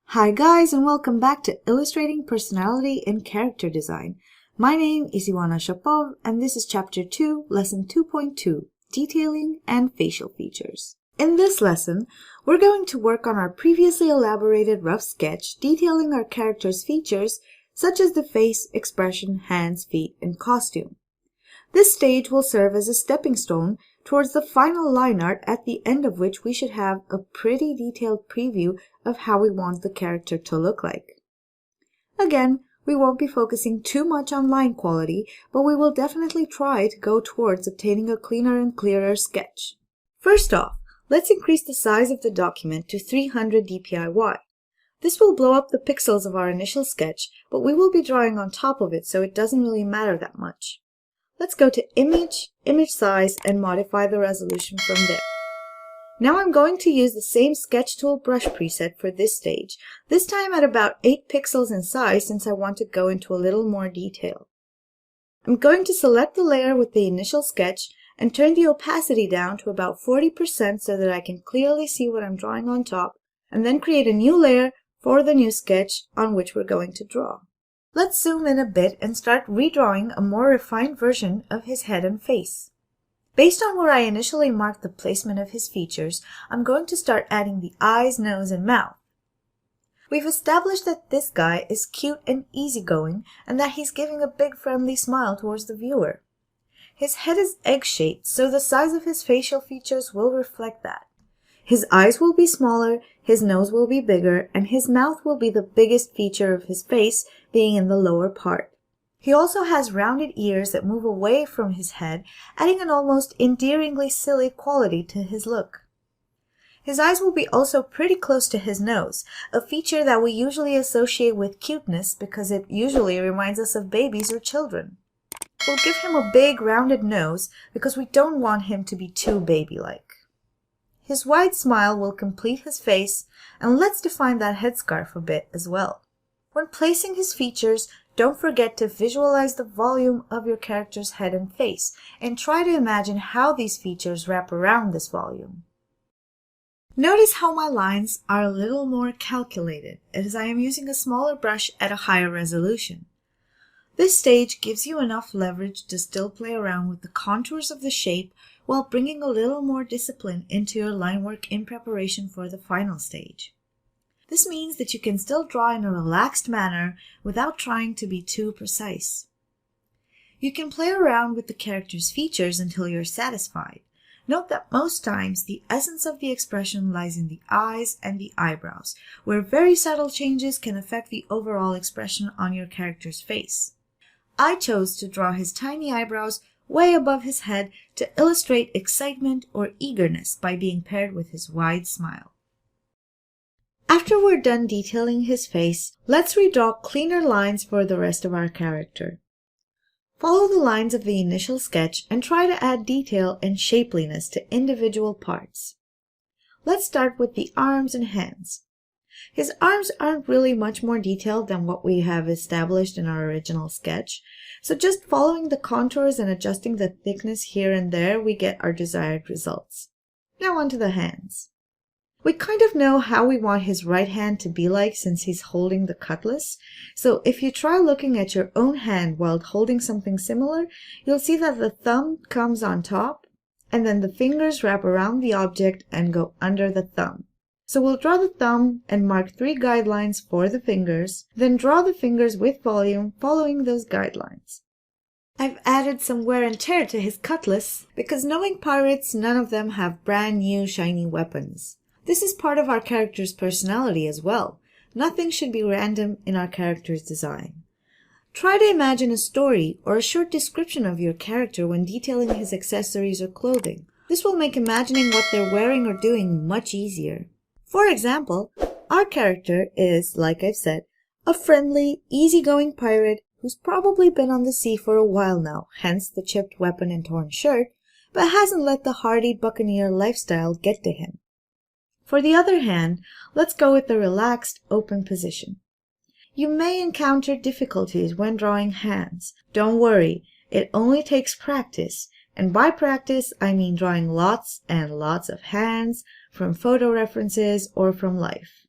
Hi guys, and welcome back to Illustrating Personality and Character Design. My name is Ivana Shapov, and this is Chapter 2, Lesson 2.2, Detailing and Facial Features. In this lesson, we're going to work on our previously elaborated rough sketch detailing our character's features, such as the face, expression, hands, feet, and costume. This stage will serve as a stepping stone towards the final line art, at the end of which we should have a pretty detailed preview of how we want the character to look like. Again, we won't be focusing too much on line quality, but we will definitely try to go towards obtaining a cleaner and clearer sketch. First off, let's increase the size of the document to 300 dpi. This will blow up the pixels of our initial sketch, but we will be drawing on top of it, so it doesn't really matter that much. Let's go to Image, Image Size, and modify the resolution from there. Now I'm going to use the same Sketch Tool brush preset for this stage, this time at about 8 pixels in size since I want to go into a little more detail. I'm going to select the layer with the initial sketch and turn the opacity down to about 40% so that I can clearly see what I'm drawing on top, and then create a new layer for the new sketch on which we're going to draw. Let's zoom in a bit and start redrawing a more refined version of his head and face. Based on where I initially marked the placement of his features, I'm going to start adding the eyes, nose, and mouth. We've established that this guy is cute and easygoing, and that he's giving a big friendly smile towards the viewer. His head is egg-shaped, so the size of his facial features will reflect that. His eyes will be smaller, his nose will be bigger, and his mouth will be the biggest feature of his face, being in the lower part. He also has rounded ears that move away from his head, adding an almost endearingly silly quality to his look. His eyes will be also pretty close to his nose, a feature that we usually associate with cuteness because it usually reminds us of babies or children. We'll give him a big rounded nose because we don't want him to be too baby-like. His wide smile will complete his face, and let's define that headscarf a bit as well. When placing his features, don't forget to visualize the volume of your character's head and face, and try to imagine how these features wrap around this volume. Notice how my lines are a little more calculated, as I am using a smaller brush at a higher resolution. This stage gives you enough leverage to still play around with the contours of the shape while bringing a little more discipline into your line work in preparation for the final stage. This means that you can still draw in a relaxed manner without trying to be too precise. You can play around with the character's features until you're satisfied. Note that most times the essence of the expression lies in the eyes and the eyebrows, where very subtle changes can affect the overall expression on your character's face. I chose to draw his tiny eyebrows way above his head to illustrate excitement or eagerness by being paired with his wide smile. After we're done detailing his face, let's redraw cleaner lines for the rest of our character. Follow the lines of the initial sketch and try to add detail and shapeliness to individual parts. Let's start with the arms and hands. His arms aren't really much more detailed than what we have established in our original sketch, so just following the contours and adjusting the thickness here and there, we get our desired results. Now onto the hands. We kind of know how we want his right hand to be like since he's holding the cutlass, so if you try looking at your own hand while holding something similar, you'll see that the thumb comes on top, and then the fingers wrap around the object and go under the thumb. So we'll draw the thumb and mark 3 guidelines for the fingers, then draw the fingers with volume following those guidelines. I've added some wear and tear to his cutlass because knowing pirates, none of them have brand new shiny weapons. This is part of our character's personality as well. Nothing should be random in our character's design. Try to imagine a story or a short description of your character when detailing his accessories or clothing. This will make imagining what they're wearing or doing much easier. For example, our character is, like I've said, a friendly, easygoing pirate who's probably been on the sea for a while now, hence the chipped weapon and torn shirt, but hasn't let the hardy buccaneer lifestyle get to him. For the other hand, let's go with the relaxed, open position. You may encounter difficulties when drawing hands. Don't worry, it only takes practice. And by practice, I mean drawing lots and lots of hands from photo references or from life.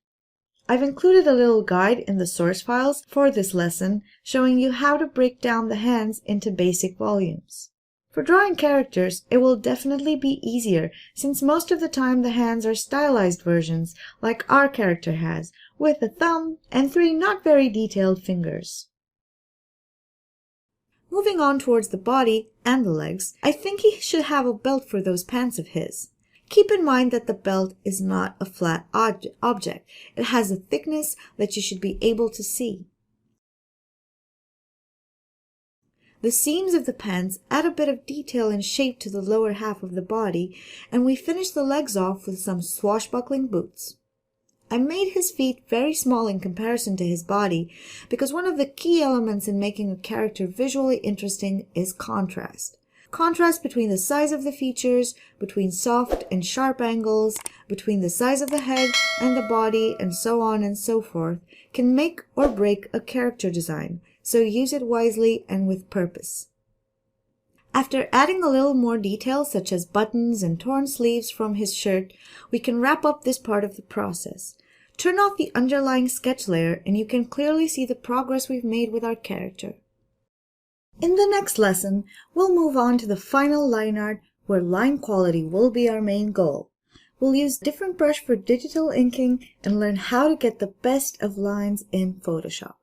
I've included a little guide in the source files for this lesson showing you how to break down the hands into basic volumes. For drawing characters, it will definitely be easier since most of the time the hands are stylized versions like our character has, with a thumb and 3 not very detailed fingers. Moving on towards the body and the legs, I think he should have a belt for those pants of his. Keep in mind that the belt is not a flat object. It has a thickness that you should be able to see. The seams of the pants add a bit of detail and shape to the lower half of the body, and we finish the legs off with some swashbuckling boots. I made his feet very small in comparison to his body because one of the key elements in making a character visually interesting is contrast. Contrast between the size of the features, between soft and sharp angles, between the size of the head and the body, and so on and so forth, can make or break a character design, so use it wisely and with purpose. After adding a little more detail such as buttons and torn sleeves from his shirt, we can wrap up this part of the process. Turn off the underlying sketch layer and you can clearly see the progress we've made with our character. In the next lesson, we'll move on to the final line art where line quality will be our main goal. We'll use different brush for digital inking and learn how to get the best of lines in Photoshop.